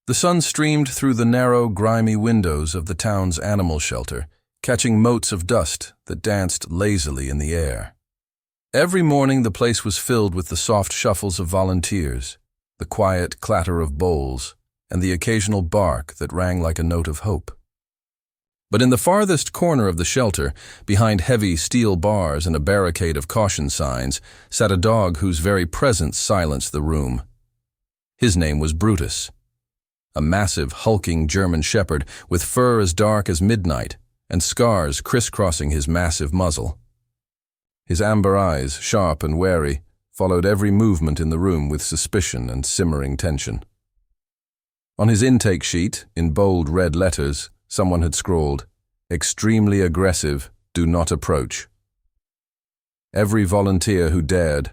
The sun streamed through the narrow, grimy windows of the town's animal shelter, catching motes of dust that danced lazily in the air. Every morning the place was filled with the soft shuffles of volunteers, the quiet clatter of bowls, and the occasional bark that rang like a note of hope. But in the farthest corner of the shelter, behind heavy steel bars and a barricade of caution signs, sat a dog whose very presence silenced the room. His name was Brutus, a massive, hulking German shepherd with fur as dark as midnight and scars crisscrossing his massive muzzle. His amber eyes, sharp and wary, followed every movement in the room with suspicion and simmering tension. On his intake sheet, in bold red letters, someone had scrawled, "Extremely aggressive, do not approach." Every volunteer who dared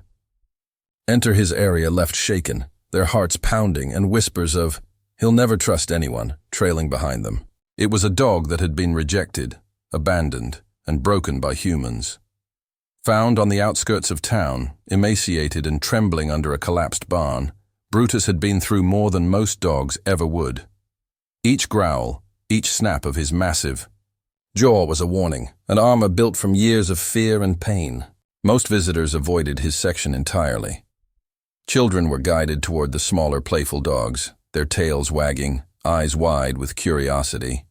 enter his area left shaken, their hearts pounding, and whispers of, "He'll never trust anyone," trailing behind them. It was a dog that had been rejected, abandoned, and broken by humans. Found on the outskirts of town, emaciated and trembling under a collapsed barn, Brutus had been through more than most dogs ever would. Each growl, each snap of his massive jaw was a warning, an armor built from years of fear and pain. Most visitors avoided his section entirely. Children were guided toward the smaller, playful dogs, their tails wagging, eyes wide with curiosity.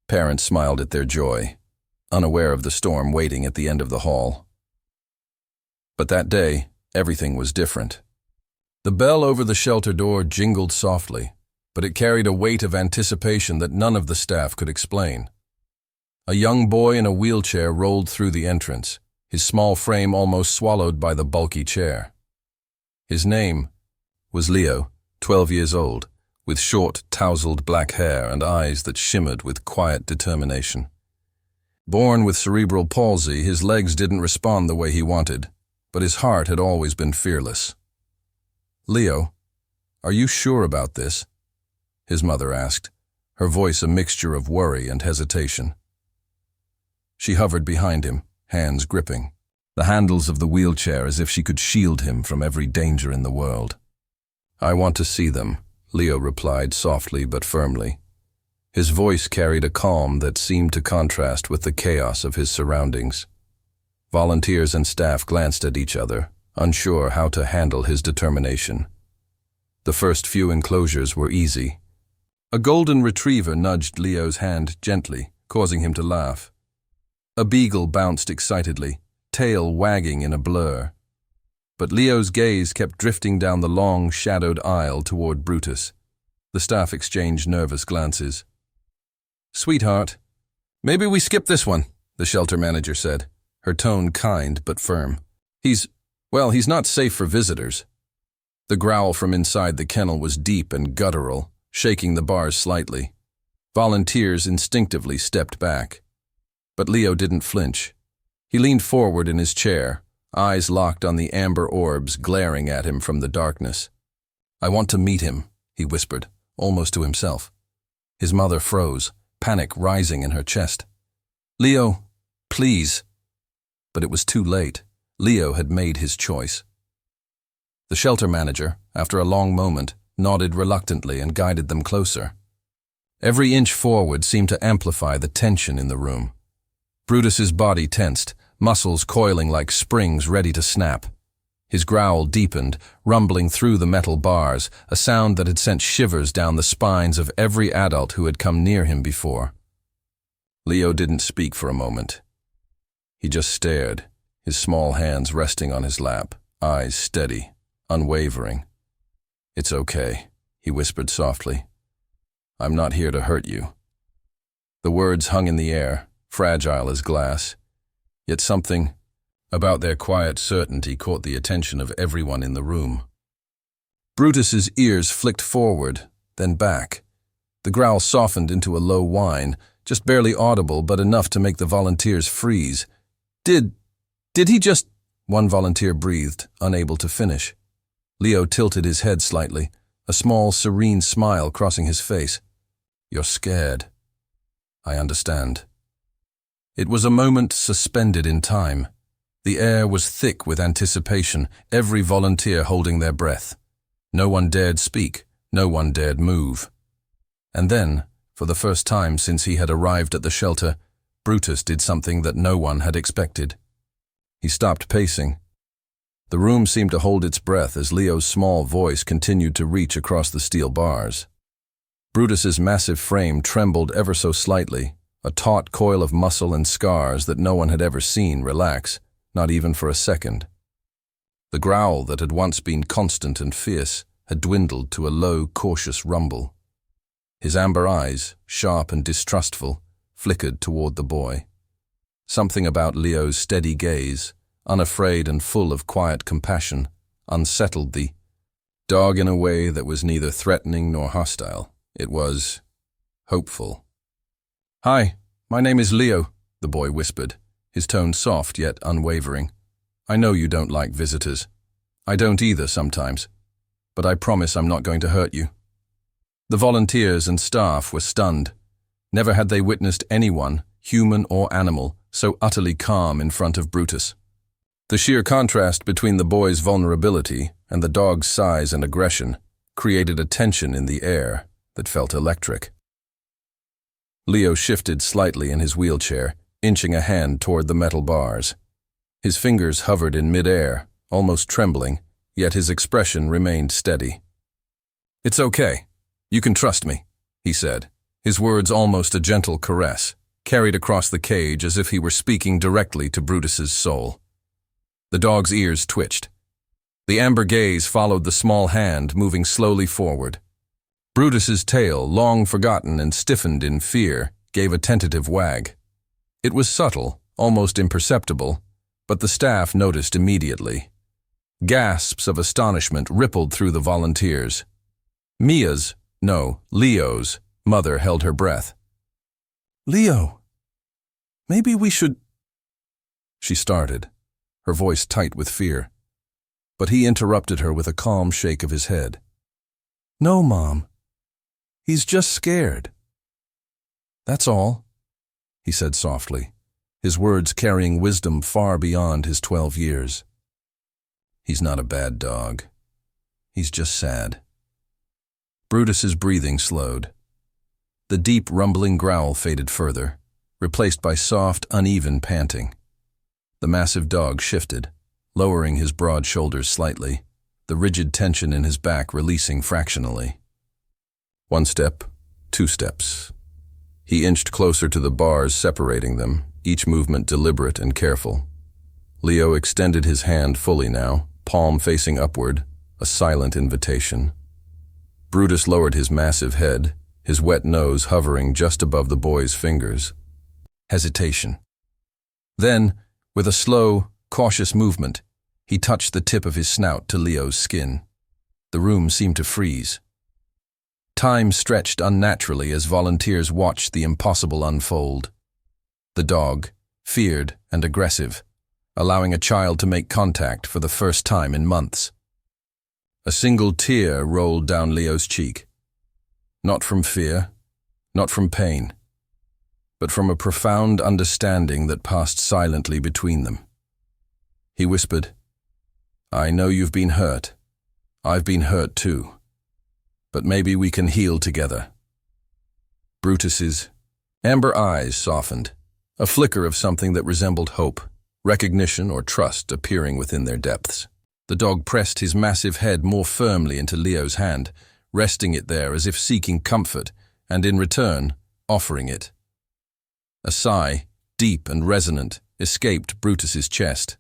Parents smiled at their joy, unaware of the storm waiting at the end of the hall. But that day, everything was different. The bell over the shelter door jingled softly, but it carried a weight of anticipation that none of the staff could explain. A young boy in a wheelchair rolled through the entrance, his small frame almost swallowed by the bulky chair. His name was Leo, 12 years old, with short, tousled black hair and eyes that shimmered with quiet determination. Born with cerebral palsy, his legs didn't respond the way he wanted, but his heart had always been fearless. "Leo, are you sure about this?" his mother asked, her voice a mixture of worry and hesitation. She hovered behind him, hands gripping the handles of the wheelchair as if she could shield him from every danger in the world. "I want to see them," Leo replied softly but firmly. His voice carried a calm that seemed to contrast with the chaos of his surroundings. Volunteers and staff glanced at each other, unsure how to handle his determination. The first few enclosures were easy. A golden retriever nudged Leo's hand gently, causing him to laugh. A beagle bounced excitedly, tail wagging in a blur. But Leo's gaze kept drifting down the long, shadowed aisle toward Brutus. The staff exchanged nervous glances. "Sweetheart, maybe we skip this one," the shelter manager said, her tone kind but firm. He's not safe for visitors." The growl from inside the kennel was deep and guttural, shaking the bars slightly. Volunteers instinctively stepped back. But Leo didn't flinch. He leaned forward in his chair, eyes locked on the amber orbs glaring at him from the darkness. "I want to meet him," he whispered, almost to himself. His mother froze, panic rising in her chest. "Leo, please." But it was too late. Leo had made his choice. The shelter manager, after a long moment, nodded reluctantly and guided them closer. Every inch forward seemed to amplify the tension in the room. Brutus's body tensed, muscles coiling like springs ready to snap. His growl deepened, rumbling through the metal bars, a sound that had sent shivers down the spines of every adult who had come near him before. Leo didn't speak for a moment. He just stared, his small hands resting on his lap, eyes steady, unwavering. "It's okay," he whispered softly. "I'm not here to hurt you." The words hung in the air, fragile as glass, yet something about their quiet certainty caught the attention of everyone in the room. Brutus's ears flicked forward, then back. The growl softened into a low whine, just barely audible but enough to make the volunteers freeze. Did he just... One volunteer breathed, unable to finish. Leo tilted his head slightly, a small, serene smile crossing his face. "You're scared. I understand." It was a moment suspended in time. The air was thick with anticipation, every volunteer holding their breath. No one dared speak, no one dared move. And then, for the first time since he had arrived at the shelter, Brutus did something that no one had expected. He stopped pacing. The room seemed to hold its breath as Leo's small voice continued to reach across the steel bars. Brutus's massive frame trembled ever so slightly, a taut coil of muscle and scars that no one had ever seen relax, not even for a second. The growl that had once been constant and fierce had dwindled to a low, cautious rumble. His amber eyes, sharp and distrustful, flickered toward the boy. Something about Leo's steady gaze, unafraid and full of quiet compassion, unsettled the dog in a way that was neither threatening nor hostile. It was hopeful. "Hi, my name is Leo," the boy whispered, his tone soft yet unwavering. "I know you don't like visitors. I don't either sometimes, but I promise I'm not going to hurt you." The volunteers and staff were stunned. Never had they witnessed anyone, human or animal, so utterly calm in front of Brutus. The sheer contrast between the boy's vulnerability and the dog's size and aggression created a tension in the air that felt electric. Leo shifted slightly in his wheelchair, inching a hand toward the metal bars. His fingers hovered in midair, almost trembling, yet his expression remained steady. "It's okay. You can trust me," he said, his words almost a gentle caress, carried across the cage as if he were speaking directly to Brutus's soul. The dog's ears twitched. The amber gaze followed the small hand moving slowly forward. Brutus's tail, long forgotten and stiffened in fear, gave a tentative wag. It was subtle, almost imperceptible, but the staff noticed immediately. Gasps of astonishment rippled through the volunteers. Leo's mother held her breath. "Leo, maybe we should—" she started, her voice tight with fear. But he interrupted her with a calm shake of his head. "No, Mom. He's just scared." "That's all," he said softly, his words carrying wisdom far beyond his 12 years. "He's not a bad dog. He's just sad." Brutus's breathing slowed. The deep, rumbling growl faded further, replaced by soft, uneven panting. The massive dog shifted, lowering his broad shoulders slightly, the rigid tension in his back releasing fractionally. 1 step, 2 steps. He inched closer to the bars separating them, each movement deliberate and careful. Leo extended his hand fully now, palm facing upward, a silent invitation. Brutus lowered his massive head, his wet nose hovering just above the boy's fingers. Hesitation. Then, with a slow, cautious movement, he touched the tip of his snout to Leo's skin. The room seemed to freeze. Time stretched unnaturally as volunteers watched the impossible unfold. The dog, feared and aggressive, allowing a child to make contact for the first time in months. A single tear rolled down Leo's cheek. Not from fear, not from pain, but from a profound understanding that passed silently between them. He whispered, "I know you've been hurt. I've been hurt too. But maybe we can heal together." Brutus's amber eyes softened, a flicker of something that resembled hope, recognition or trust appearing within their depths. The dog pressed his massive head more firmly into Leo's hand, resting it there as if seeking comfort, and in return, offering it. A sigh, deep and resonant, escaped Brutus's chest.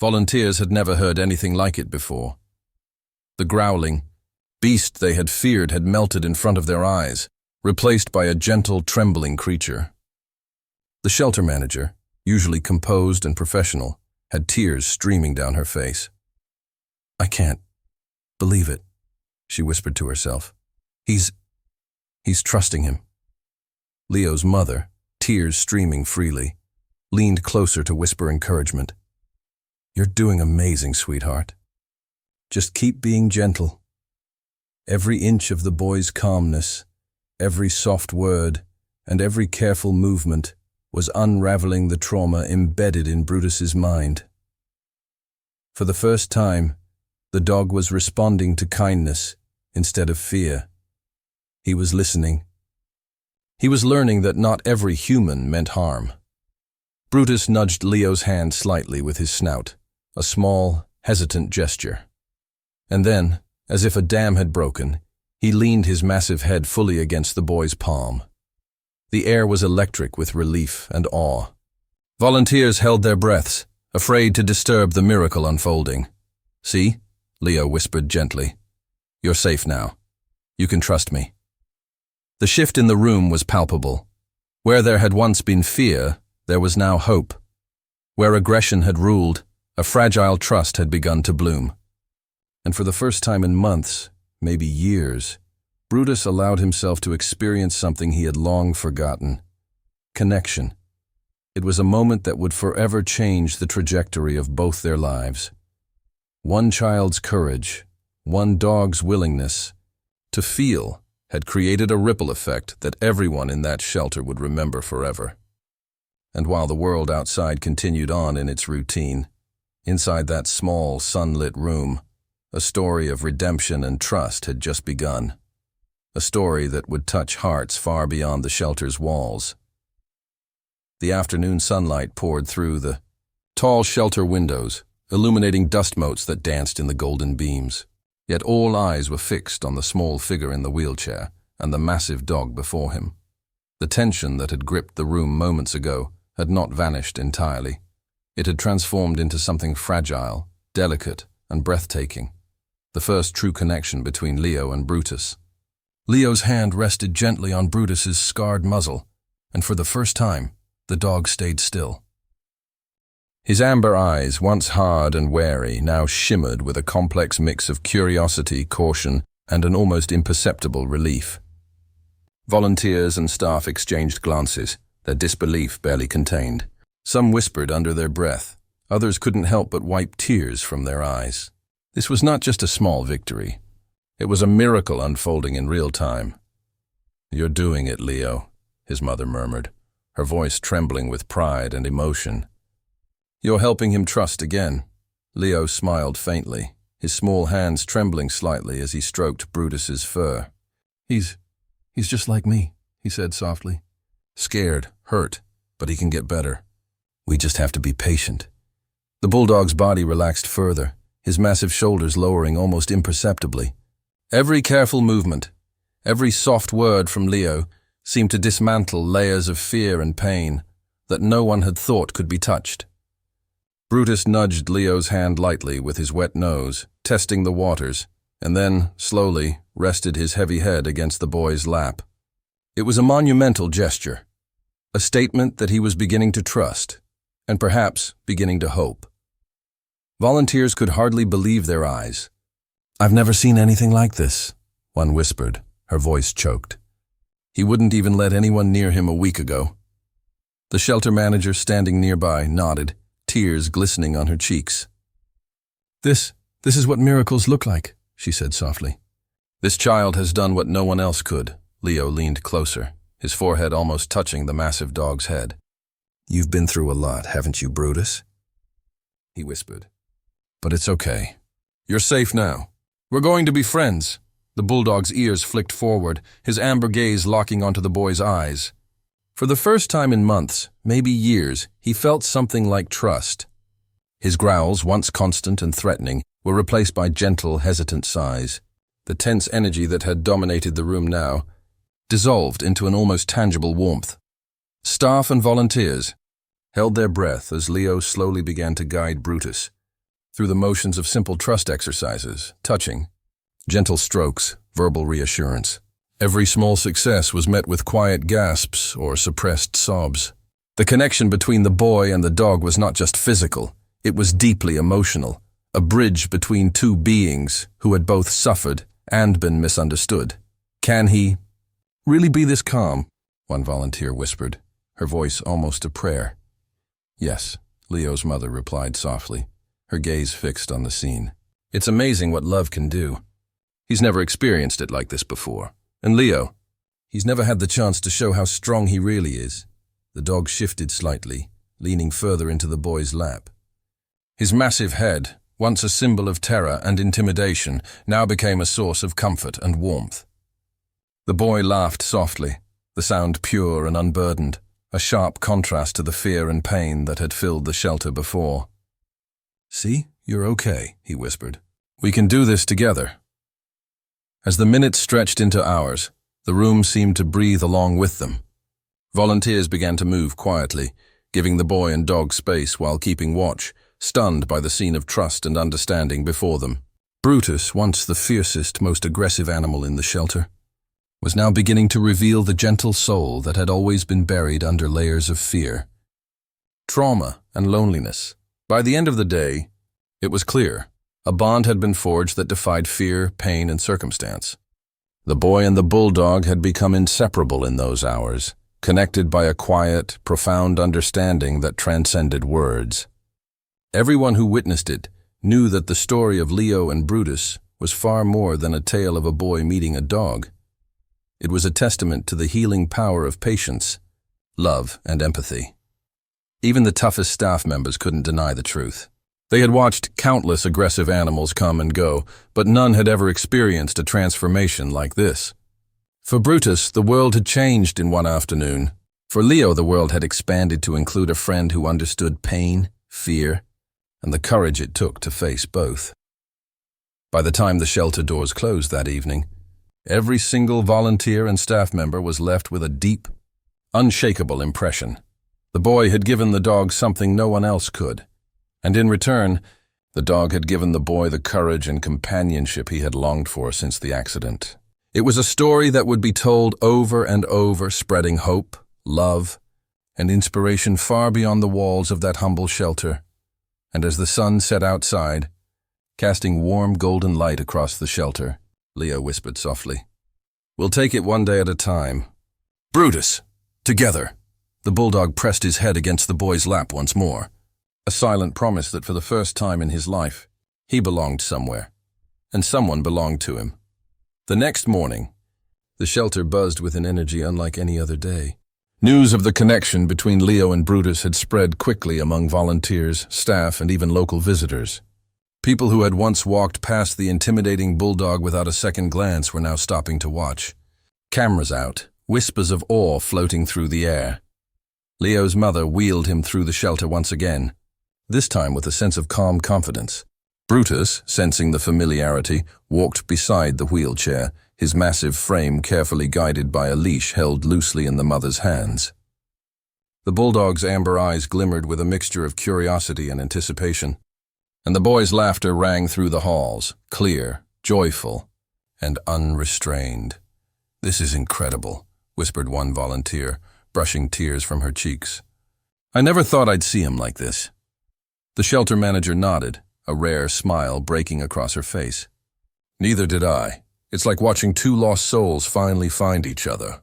Volunteers had never heard anything like it before. The growling beast they had feared had melted in front of their eyes, replaced by a gentle, trembling creature. The shelter manager, usually composed and professional, had tears streaming down her face. "I can't believe it," she whispered to herself. He's trusting him." Leo's mother, tears streaming freely, leaned closer to whisper encouragement. "You're doing amazing, sweetheart. Just keep being gentle." Every inch of the boy's calmness, every soft word, and every careful movement was unraveling the trauma embedded in Brutus's mind. For the first time, the dog was responding to kindness instead of fear. He was listening, He was learning that not every human meant harm. Brutus nudged Leo's hand slightly with his snout, a small, hesitant gesture. And then, as if a dam had broken, he leaned his massive head fully against the boy's palm. The air was electric with relief and awe. Volunteers held their breaths, afraid to disturb the miracle unfolding. "See?" Leo whispered gently. "You're safe now. You can trust me." The shift in the room was palpable. Where there had once been fear, there was now hope. Where aggression had ruled, a fragile trust had begun to bloom. And for the first time in months, maybe years, Brutus allowed himself to experience something he had long forgotten: connection. It was a moment that would forever change the trajectory of both their lives. One child's courage, one dog's willingness to feel had created a ripple effect that everyone in that shelter would remember forever. And while the world outside continued on in its routine, inside that small, sunlit room, a story of redemption and trust had just begun. A story that would touch hearts far beyond the shelter's walls. The afternoon sunlight poured through the tall shelter windows, illuminating dust motes that danced in the golden beams. Yet all eyes were fixed on the small figure in the wheelchair and the massive dog before him. The tension that had gripped the room moments ago had not vanished entirely. It had transformed into something fragile, delicate, and breathtaking. The first true connection between Leo and Brutus. Leo's hand rested gently on Brutus's scarred muzzle, and for the first time, the dog stayed still. His amber eyes, once hard and wary, now shimmered with a complex mix of curiosity, caution, and an almost imperceptible relief. Volunteers and staff exchanged glances, their disbelief barely contained. Some whispered under their breath. Others couldn't help but wipe tears from their eyes. This was not just a small victory. It was a miracle unfolding in real time. "You're doing it, Leo," his mother murmured, her voice trembling with pride and emotion. "You're helping him trust again." Leo smiled faintly, his small hands trembling slightly as he stroked Brutus's fur. He's just like me," he said softly. "Scared, hurt, but he can get better. We just have to be patient." The bulldog's body relaxed further, his massive shoulders lowering almost imperceptibly. Every careful movement, every soft word from Leo seemed to dismantle layers of fear and pain that no one had thought could be touched. Brutus nudged Leo's hand lightly with his wet nose, testing the waters, and then, slowly, rested his heavy head against the boy's lap. It was a monumental gesture, a statement that he was beginning to trust, and perhaps beginning to hope. Volunteers could hardly believe their eyes. "I've never seen anything like this," one whispered, her voice choked. "He wouldn't even let anyone near him a week ago." The shelter manager standing nearby nodded, tears glistening on her cheeks. This is what miracles look like," she said softly. "This child has done what no one else could." Leo leaned closer, his forehead almost touching the massive dog's head. "You've been through a lot, haven't you, Brutus?" he whispered. "But it's okay. You're safe now. We're going to be friends." The bulldog's ears flicked forward, his amber gaze locking onto the boy's eyes. For the first time in months, maybe years, he felt something like trust. His growls, once constant and threatening, were replaced by gentle, hesitant sighs. The tense energy that had dominated the room now dissolved into an almost tangible warmth. Staff and volunteers held their breath as Leo slowly began to guide Brutus through the motions of simple trust exercises, touching, gentle strokes, verbal reassurance. Every small success was met with quiet gasps or suppressed sobs. The connection between the boy and the dog was not just physical, it was deeply emotional, a bridge between two beings who had both suffered and been misunderstood. "Can he really be this calm?" one volunteer whispered, her voice almost a prayer. "Yes," Leo's mother replied softly, her gaze fixed on the scene. "It's amazing what love can do. He's never experienced it like this before. And Leo, he's never had the chance to show how strong he really is." The dog shifted slightly, leaning further into the boy's lap. His massive head, once a symbol of terror and intimidation, now became a source of comfort and warmth. The boy laughed softly, the sound pure and unburdened, a sharp contrast to the fear and pain that had filled the shelter before. "See, you're okay," he whispered. "We can do this together." As the minutes stretched into hours, the room seemed to breathe along with them. Volunteers began to move quietly, giving the boy and dog space while keeping watch, stunned by the scene of trust and understanding before them. Brutus, once the fiercest, most aggressive animal in the shelter, was now beginning to reveal the gentle soul that had always been buried under layers of fear, trauma, and loneliness. By the end of the day, it was clear. A bond had been forged that defied fear, pain, and circumstance. The boy and the bulldog had become inseparable in those hours, connected by a quiet, profound understanding that transcended words. Everyone who witnessed it knew that the story of Leo and Brutus was far more than a tale of a boy meeting a dog. It was a testament to the healing power of patience, love, and empathy. Even the toughest staff members couldn't deny the truth. They had watched countless aggressive animals come and go, but none had ever experienced a transformation like this. For Brutus, the world had changed in one afternoon. For Leo, the world had expanded to include a friend who understood pain, fear, and the courage it took to face both. By the time the shelter doors closed that evening, every single volunteer and staff member was left with a deep, unshakable impression. The boy had given the dog something no one else could, and in return, the dog had given the boy the courage and companionship he had longed for since the accident. It was a story that would be told over and over, spreading hope, love, and inspiration far beyond the walls of that humble shelter. And as the sun set outside, casting warm golden light across the shelter, Leo whispered softly, "We'll take it one day at a time. Brutus, together." The bulldog pressed his head against the boy's lap once more, a silent promise that for the first time in his life, he belonged somewhere, and someone belonged to him. The next morning, the shelter buzzed with an energy unlike any other day. News of the connection between Leo and Brutus had spread quickly among volunteers, staff, and even local visitors. People who had once walked past the intimidating bulldog without a second glance were now stopping to watch. Cameras out, whispers of awe floating through the air. Leo's mother wheeled him through the shelter once again, this time with a sense of calm confidence. Brutus, sensing the familiarity, walked beside the wheelchair, his massive frame carefully guided by a leash held loosely in the mother's hands. The bulldog's amber eyes glimmered with a mixture of curiosity and anticipation, and the boy's laughter rang through the halls, clear, joyful, and unrestrained. "This is incredible," whispered one volunteer, brushing tears from her cheeks. "I never thought I'd see him like this." The shelter manager nodded, a rare smile breaking across her face. "Neither did I. It's like watching two lost souls finally find each other."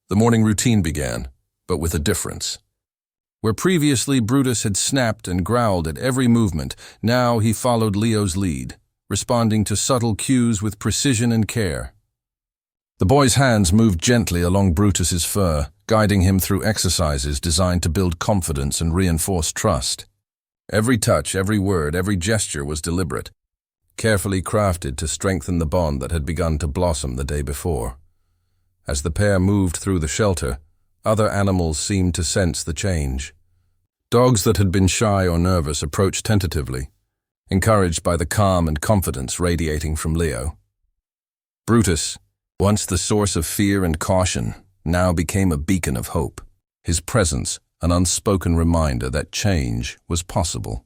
The morning routine began, but with a difference. Where previously Brutus had snapped and growled at every movement, now he followed Leo's lead, responding to subtle cues with precision and care. The boy's hands moved gently along Brutus's fur, guiding him through exercises designed to build confidence and reinforce trust. Every touch, every word, every gesture was deliberate, carefully crafted to strengthen the bond that had begun to blossom the day before. As the pair moved through the shelter, other animals seemed to sense the change. Dogs that had been shy or nervous approached tentatively, encouraged by the calm and confidence radiating from Leo. Brutus, once the source of fear and caution, now became a beacon of hope, his presence an unspoken reminder that change was possible.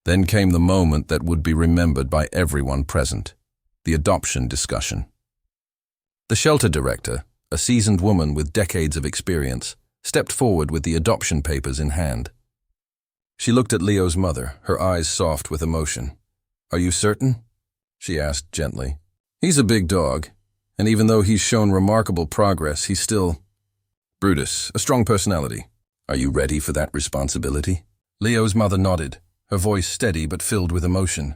Then came the moment that would be remembered by everyone present, the adoption discussion. The shelter director, a seasoned woman with decades of experience, stepped forward with the adoption papers in hand. She looked at Leo's mother, her eyes soft with emotion. "Are you certain?" she asked gently. "He's a big dog, and even though he's shown remarkable progress, he's still Brutus, a strong personality. Are you ready for that responsibility?" Leo's mother nodded, her voice steady but filled with emotion.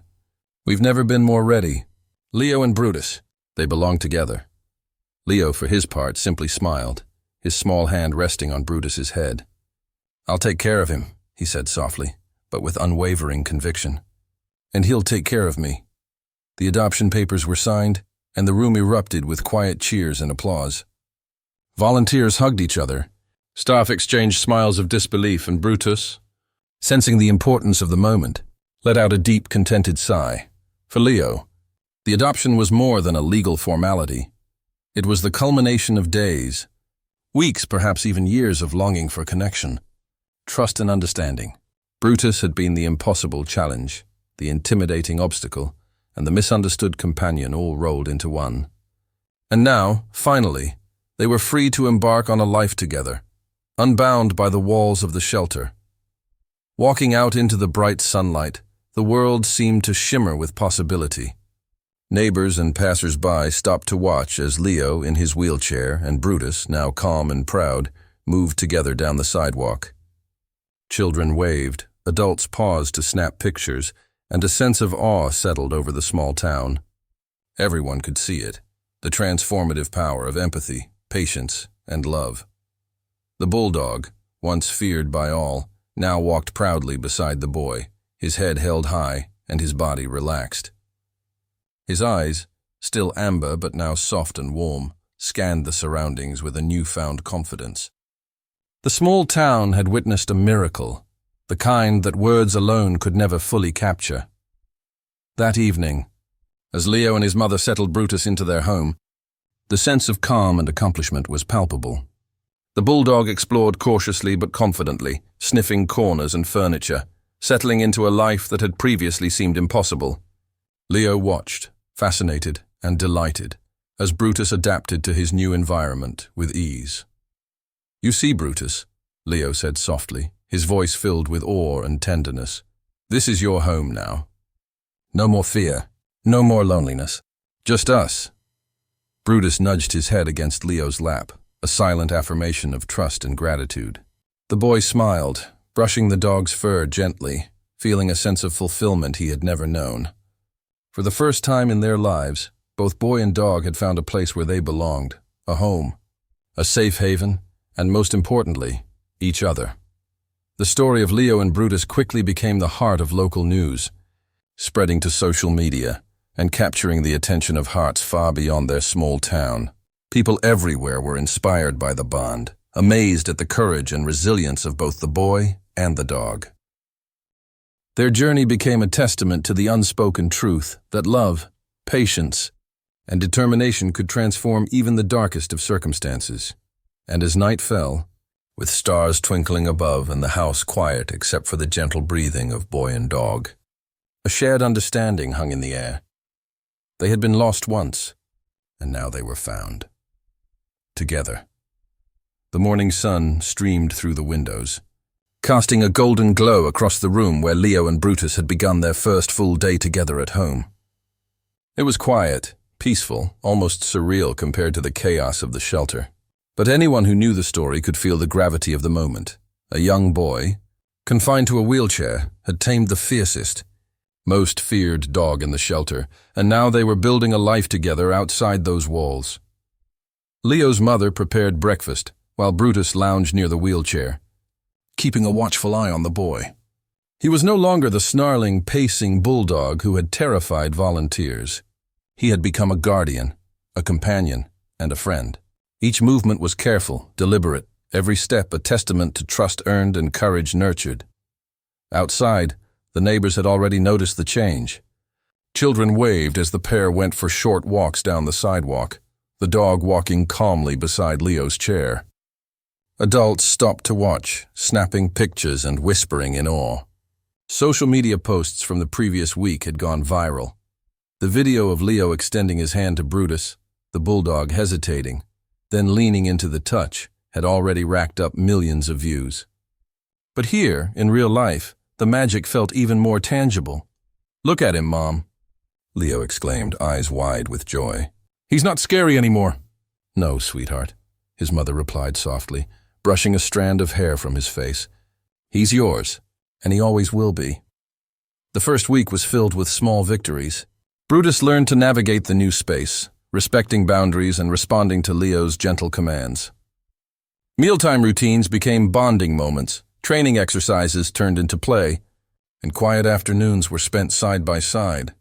"We've never been more ready. Leo and Brutus, they belong together." Leo, for his part, simply smiled, his small hand resting on Brutus's head. "I'll take care of him," he said softly, but with unwavering conviction. "And he'll take care of me." The adoption papers were signed, and the room erupted with quiet cheers and applause. Volunteers hugged each other. Staff exchanged smiles of disbelief, and Brutus, sensing the importance of the moment, let out a deep, contented sigh. For Leo, the adoption was more than a legal formality. It was the culmination of days, weeks, perhaps even years of longing for connection, trust and understanding. Brutus had been the impossible challenge, the intimidating obstacle, and the misunderstood companion all rolled into one. And now, finally, they were free to embark on a life together, unbound by the walls of the shelter. Walking out into the bright sunlight, the world seemed to shimmer with possibility. Neighbors and passers-by stopped to watch as Leo, in his wheelchair, and Brutus, now calm and proud, moved together down the sidewalk. Children waved, adults paused to snap pictures, and a sense of awe settled over the small town. Everyone could see it, the transformative power of empathy, patience, and love. The bulldog, once feared by all, now walked proudly beside the boy, his head held high and his body relaxed. His eyes, still amber but now soft and warm, scanned the surroundings with a newfound confidence. The small town had witnessed a miracle, the kind that words alone could never fully capture. That evening, as Leo and his mother settled Brutus into their home, the sense of calm and accomplishment was palpable. The bulldog explored cautiously but confidently, sniffing corners and furniture, settling into a life that had previously seemed impossible. Leo watched, fascinated and delighted, as Brutus adapted to his new environment with ease. "You see, Brutus," Leo said softly, his voice filled with awe and tenderness, "this is your home now. No more fear, no more loneliness, just us." Brutus nudged his head against Leo's lap, a silent affirmation of trust and gratitude. The boy smiled, brushing the dog's fur gently, feeling a sense of fulfillment he had never known. For the first time in their lives, both boy and dog had found a place where they belonged, a home, a safe haven, and most importantly, each other. The story of Leo and Brutus quickly became the heart of local news, spreading to social media and capturing the attention of hearts far beyond their small town. People everywhere were inspired by the bond, amazed at the courage and resilience of both the boy and the dog. Their journey became a testament to the unspoken truth that love, patience, and determination could transform even the darkest of circumstances. And as night fell, with stars twinkling above and the house quiet except for the gentle breathing of boy and dog, a shared understanding hung in the air. They had been lost once, and now they were found. Together. The morning sun streamed through the windows, casting a golden glow across the room where Leo and Brutus had begun their first full day together at home. It was quiet, peaceful, almost surreal compared to the chaos of the shelter. But anyone who knew the story could feel the gravity of the moment. A young boy, confined to a wheelchair, had tamed the fiercest, most feared dog in the shelter, and now they were building a life together outside those walls. Leo's mother prepared breakfast, while Brutus lounged near the wheelchair, keeping a watchful eye on the boy. He was no longer the snarling, pacing bulldog who had terrified volunteers. He had become a guardian, a companion, and a friend. Each movement was careful, deliberate, every step a testament to trust earned and courage nurtured. Outside, the neighbors had already noticed the change. Children waved as the pair went for short walks down the sidewalk, the dog walking calmly beside Leo's chair. Adults stopped to watch, snapping pictures and whispering in awe. Social media posts from the previous week had gone viral. The video of Leo extending his hand to Brutus, the bulldog hesitating, then leaning into the touch, had already racked up millions of views. But here, in real life, the magic felt even more tangible. "Look at him, Mom," Leo exclaimed, eyes wide with joy. "He's not scary anymore." "No, sweetheart," his mother replied softly, brushing a strand of hair from his face. "He's yours, and he always will be." The first week was filled with small victories. Brutus learned to navigate the new space, respecting boundaries and responding to Leo's gentle commands. Mealtime routines became bonding moments, training exercises turned into play, and quiet afternoons were spent side by side,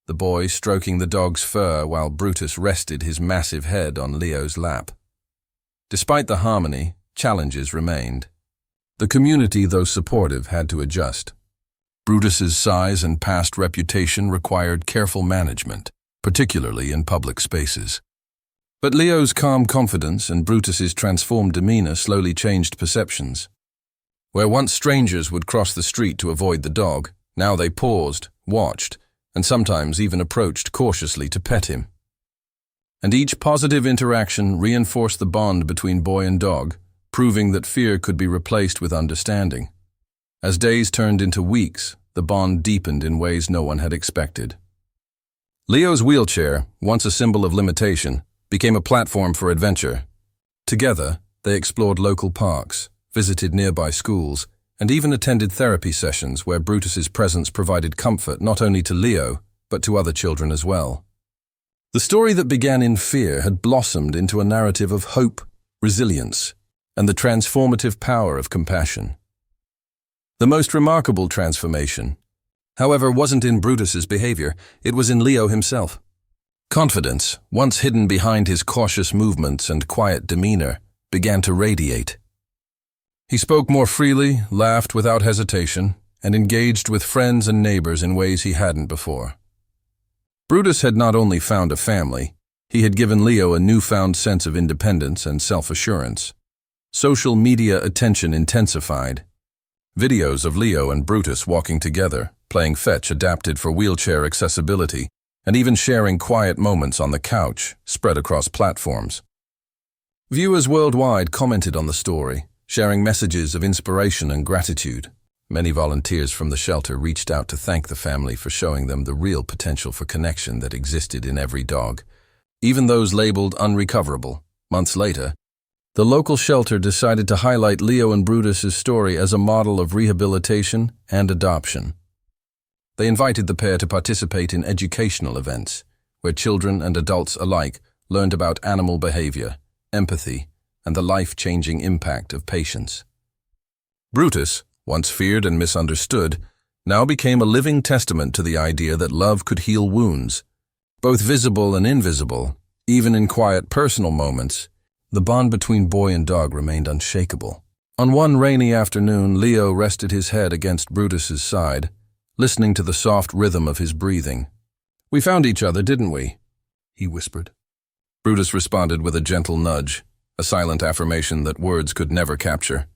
the boy stroking the dog's fur while Brutus rested his massive head on Leo's lap. Despite the harmony, challenges remained. The community, though supportive, had to adjust. Brutus's size and past reputation required careful management, particularly in public spaces. But Leo's calm confidence and Brutus's transformed demeanor slowly changed perceptions. Where once strangers would cross the street to avoid the dog, now they paused, watched, and sometimes even approached cautiously to pet him. And each positive interaction reinforced the bond between boy and dog, proving that fear could be replaced with understanding. As days turned into weeks, the bond deepened in ways no one had expected. Leo's wheelchair, once a symbol of limitation, became a platform for adventure. Together, they explored local parks, visited nearby schools, and even attended therapy sessions where Brutus's presence provided comfort not only to Leo, but to other children as well. The story that began in fear had blossomed into a narrative of hope, resilience, and the transformative power of compassion. The most remarkable transformation, however, wasn't in Brutus's behavior, it was in Leo himself. Confidence, once hidden behind his cautious movements and quiet demeanor, began to radiate. He spoke more freely, laughed without hesitation, and engaged with friends and neighbors in ways he hadn't before. Brutus had not only found a family, he had given Leo a newfound sense of independence and self-assurance. Social media attention intensified. Videos of Leo and Brutus walking together, playing fetch adapted for wheelchair accessibility, and even sharing quiet moments on the couch, spread across platforms. Viewers worldwide commented on the story, sharing messages of inspiration and gratitude. Many volunteers from the shelter reached out to thank the family for showing them the real potential for connection that existed in every dog. Even those labeled unrecoverable. Months later, the local shelter decided to highlight Leo and Brutus's story as a model of rehabilitation and adoption. They invited the pair to participate in educational events, where children and adults alike learned about animal behavior, empathy, and the life-changing impact of patience. Brutus, once feared and misunderstood, now became a living testament to the idea that love could heal wounds. Both visible and invisible, even in quiet personal moments, the bond between boy and dog remained unshakable. On one rainy afternoon, Leo rested his head against Brutus's side, listening to the soft rhythm of his breathing. "We found each other, didn't we?" he whispered. Brutus responded with a gentle nudge, a silent affirmation that words could never capture.